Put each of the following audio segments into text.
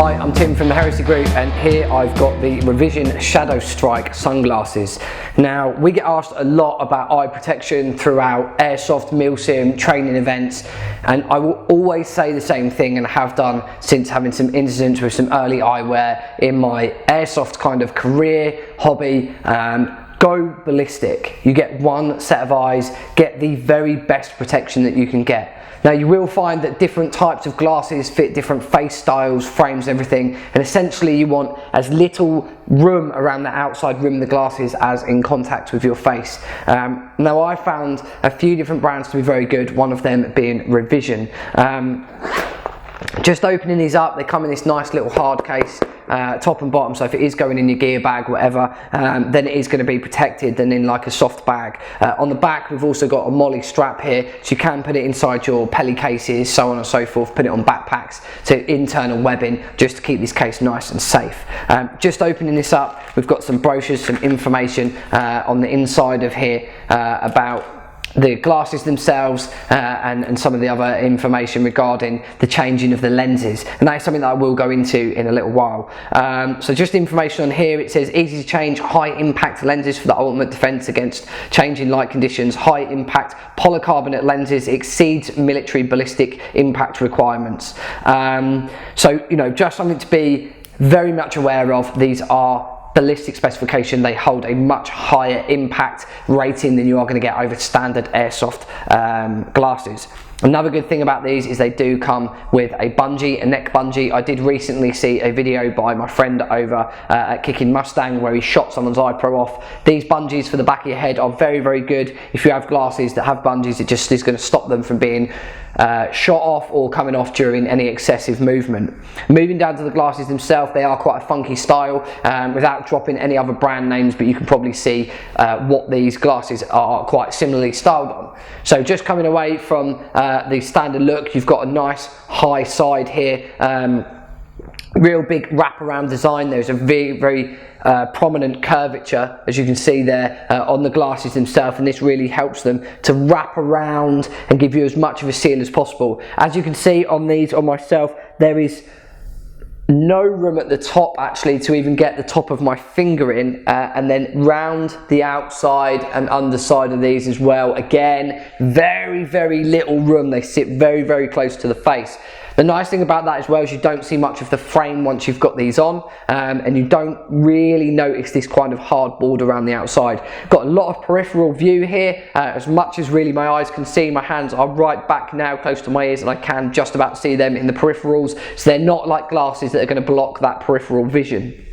Hi, I'm Tim from the Heresy Group, and here I've got the Revision ShadowStrike sunglasses. Now, we get asked a lot about eye protection throughout Airsoft, Milsim, training events, and I will always say the same thing, and have done since having some incidents with some early eyewear in my Airsoft kind of career, hobby. Go ballistic. You get one set of eyes, get the very best protection that you can get. Now, you will find that different types of glasses fit different face styles, frames, everything, and essentially you want as little room around the outside rim of the glasses as in contact with your face. Now, I found a few different brands to be very good, one of them being Revision. Just opening these up, they come in this nice little hard case, top and bottom, so if it is going in your gear bag, whatever, then it is going to be protected than in like a soft bag. On the back, we've also got a molly strap here, so you can put it inside your pelly cases, so on and so forth, put it on backpacks, so internal webbing, just to keep this case nice and safe. Just opening this up, we've got some brochures, some information on the inside of here about the glasses themselves and some of the other information regarding the changing of the lenses, and that is something that I will go into in a little while. So just information on here, it says easy to change high impact lenses for the ultimate defense against changing light conditions. High impact polycarbonate lenses exceeds military ballistic impact requirements. So, you know, just something to be very much aware of. These are ballistic specification. They hold a much higher impact rating than you are going to get over standard Airsoft glasses. Another good thing about these is they do come with a bungee, a neck bungee. I did recently see a video by my friend over at Kicking Mustang where he shot someone's eye pro off. These bungees for the back of your head are very, very good. If you have glasses that have bungees, it just is going to stop them from being shot off or coming off during any excessive movement. Moving down to the glasses themselves, they are quite a funky style, without dropping any other brand names, but you can probably see what these glasses are quite similarly styled on. So just coming away from the standard look, you've got a nice high side here, real big wraparound design. There's a very prominent curvature, as you can see there, on the glasses themselves, and this really helps them to wrap around and give you as much of a seal as possible. As you can see on these, on myself, there is no room at the top actually to even get the top of my finger in, and then round the outside and underside of these as well. Again, very little room. They sit very close to the face. The nice thing about that as well is you don't see much of the frame once you've got these on, and you don't really notice this kind of hard board around the outside. Got a lot of peripheral view here, as much as really my eyes can see. My hands are right back now close to my ears, and I can just about see them in the peripherals, so they're not like glasses that are going to block that peripheral vision.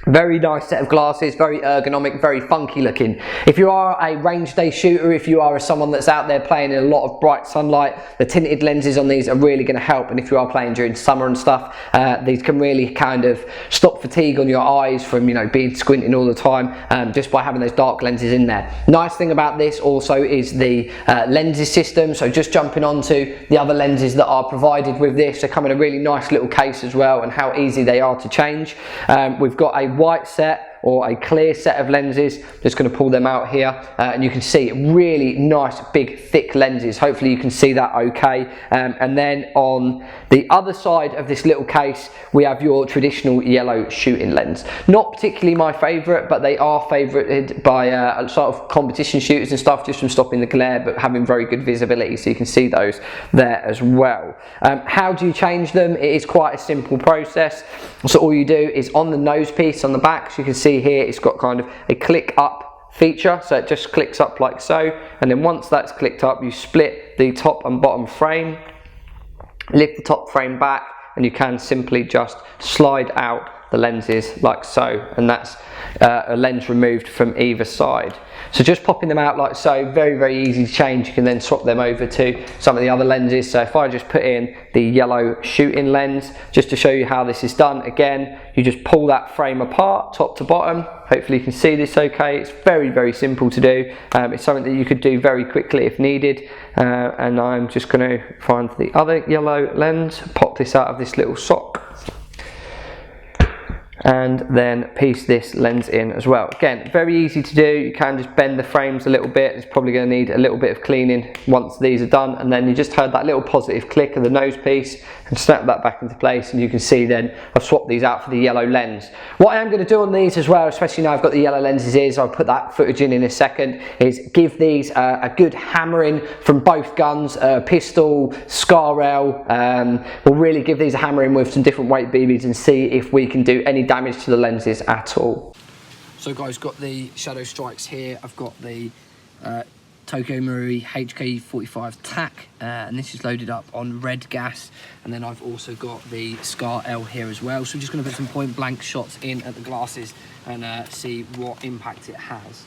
Very nice set of glasses, very ergonomic, very funky looking. If you are a range day shooter, if you are someone that's out there playing in a lot of bright sunlight, the tinted lenses on these are really going to help. And if you are playing during summer and stuff, these can really kind of stop fatigue on your eyes from, you know, being squinting all the time, just by having those dark lenses in there. Nice thing about this also is the lenses system. So just jumping onto the other lenses that are provided with this, they come in a really nice little case as well, and how easy they are to change. We've got a white set or a clear set of lenses. Just going to pull them out here, and you can see really nice big thick lenses. Hopefully you can see that okay. And then on the other side of this little case, we have your traditional yellow shooting lens. Not particularly my favourite, but they are favoured by a sort of competition shooters and stuff, just from stopping the glare, but having very good visibility, so you can see those there as well. How do you change them? It is quite a simple process. So all you do is on the nose piece on the back, so you can see here it's got kind of a click up feature, so it just clicks up like so, and then once that's clicked up, you split the top and bottom frame, lift the top frame back, and you can simply just slide out the lenses like so, and that's a lens removed from either side. So just popping them out like so, very easy to change. You can then swap them over to some of the other lenses. So if I just put in the yellow shooting lens, just to show you how this is done, again, you just pull that frame apart top to bottom. Hopefully you can see this okay. It's very simple to do. It's something that you could do very quickly if needed. And I'm just going to find the other yellow lens, pop this out of this little sock, and then piece this lens in as well. Again, very easy to do. You can just bend the frames a little bit. It's probably going to need a little bit of cleaning once these are done, and then you just heard that little positive click of the nose piece and snap that back into place, and you can see then I've swapped these out for the yellow lens. What I am going to do on these as well, especially now I've got the yellow lenses, is I'll put that footage in a second, is give these a good hammering from both guns, pistol, SCAR L. We'll really give these a hammering with some different weight BBs and see if we can do any damage to the lenses at all. So guys, got the ShadowStrikes here. I've got the Tokyo Marui HK45 TAC, and this is loaded up on red gas, and then I've also got the SCAR L here as well. So I'm just going to put some point blank shots in at the glasses and see what impact it has.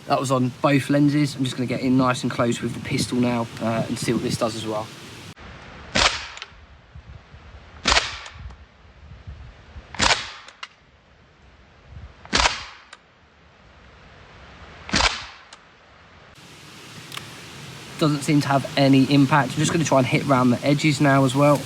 That was on both lenses. I'm just going to get in nice and close with the pistol now and see what this does as well. Doesn't seem to have any impact. I'm just going to try and hit around the edges now as well.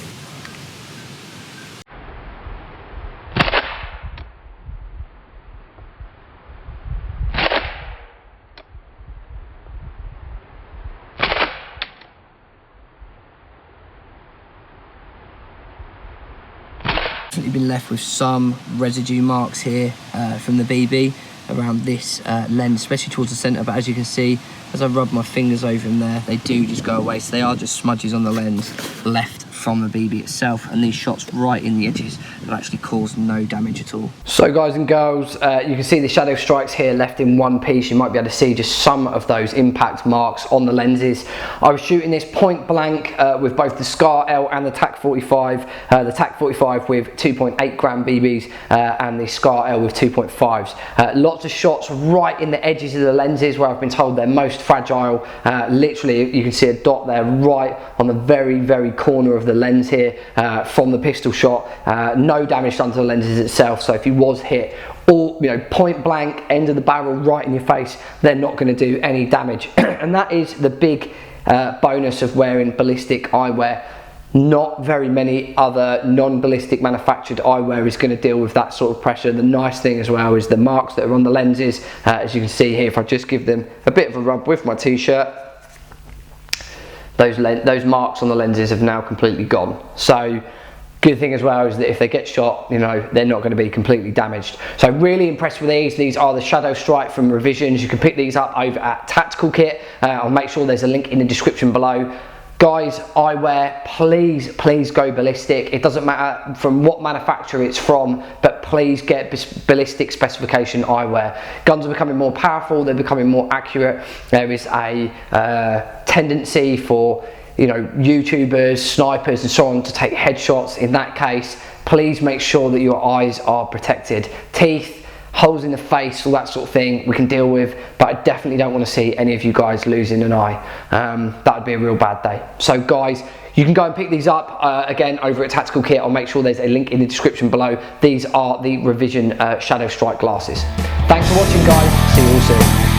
Definitely been left with some residue marks here from the BB around this lens, especially towards the centre, but as you can see, as I rub my fingers over them there, they do just go away. So they are just smudges on the lens left from the BB itself, and these shots right in the edges have actually caused no damage at all. So guys and girls, you can see the ShadowStrikes here left in one piece. You might be able to see just some of those impact marks on the lenses. I was shooting this point blank with both the SCAR L and the TAC 45, the TAC 45 with 2.8 gram BBs and the SCAR L with 2.5s. Lots of shots right in the edges of the lenses where I've been told they're most fragile. Literally, you can see a dot there right on the very corner of the lens here from the pistol shot. No damage done to the lenses itself, so if you was hit or point blank end of the barrel right in your face, they're not going to do any damage. And that is the big bonus of wearing ballistic eyewear. Not very many other non-ballistic manufactured eyewear is going to deal with that sort of pressure. The nice thing as well is the marks that are on the lenses, as you can see here, if I just give them a bit of a rub with my t-shirt, those marks on the lenses have now completely gone. So good thing as well is that if they get shot, they're not going to be completely damaged. So really impressed with these. These are the ShadowStrike from Revisions. You can pick these up over at Tactical Kit. I'll make sure there's a link in the description below. Guys, eyewear, please go ballistic. It doesn't matter from what manufacturer it's from, but please get ballistic specification eyewear. Guns are becoming more powerful, they're becoming more accurate. There is a tendency for YouTubers, snipers and so on to take headshots. In that case, please make sure that your eyes are protected. Teeth, holes in the face, all that sort of thing we can deal with, but I definitely don't want to see any of you guys losing an eye. That would be a real bad day. So guys, you can go and pick these up again over at Tactical Kit. I'll make sure there's a link in the description below. These are the Revision ShadowStrike glasses. Thanks for watching guys, see you all soon.